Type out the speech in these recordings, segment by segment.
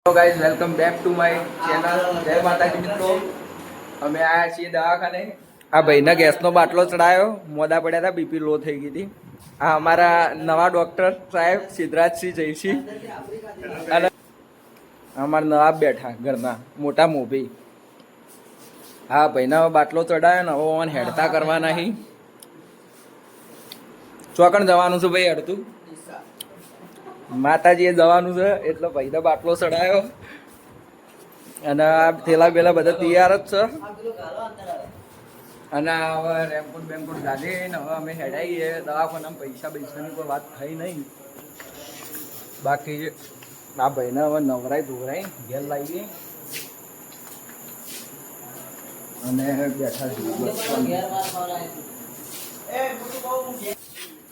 Hello guys, welcome back to my channel. જય માતાજી મિત્રો. અમે આવ્યા છીએ દવાખાને. આ ભાઈને ગેસનો બાટલો ચડાયો, મોડા પડ્યા હતા, બીપી લો થઈ ગઈ હતી. આ અમારા નવા ડોક્ટર સાહેબ સિદ્ધરાજસિંહ જયસિંહ અને અમારા નવાબ બેઠા ઘરના મોટા મોભી. હા, ભાઈને બાટલો ચડાયો ને હવે ઓન હેડતા કરવા નહીં. ચોકણ જવાનું છે ભાઈ? અડધું માતાજીએ જવાનું છે એટલે ભાઈને બાટલો ચડાયો અને આ થેલા બેલા બધા તૈયાર જ છે. અને હવે રેમકોટ બેમકોટ ગાડી ને હવે અમે હેડાઈએ દવાખાનામાં. પૈસાની કોઈ વાત થઈ નહીં. બાકી આ ભાઈને હવે નવરાઈ ધોરાઈ ઘેર લાવીએ અને બેઠા છીએ.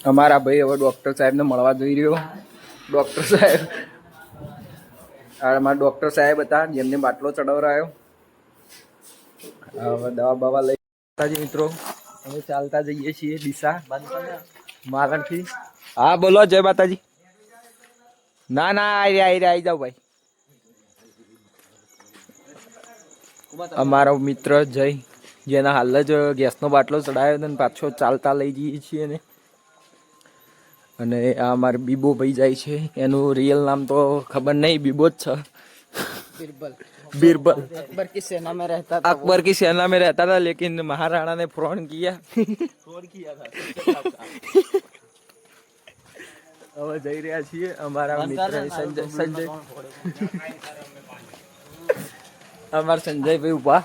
અમારા ભાઈ હવે ડૉક્ટર સાહેબને મળવા જઈ રહ્યો. ડૉક્ટર સાહેબ અમારા ડૉક્ટર સાહેબ હતા જેમને બાટલો ચડાવરાયો. હવે દવા બવા લઈ મિત્રો અમે ચાલતા જઈએ છીએ ડીસા મારણથી. હા બોલો, જય માતાજી. ના ના આવી જાવ ભાઈ. અમારો મિત્ર જય, જેના હાલ જ ગેસનો બાટલો ચડાવ્યો હતો ને પાછો ચાલતા લઈ જઈએ છીએ ને. અને આ અમારે બીબો ભાઈ જાય છે. એનું રિયલ નામ તો ખબર નહીં, બીબો જ છે. बीरबल अकबर की सेना में रहता था लेकिन महाराणा ने फोन किया હવે જઈ રહ્યા છીએ અમારા મિત્ર સંજય અમારા સંજયભાઈ ઉભા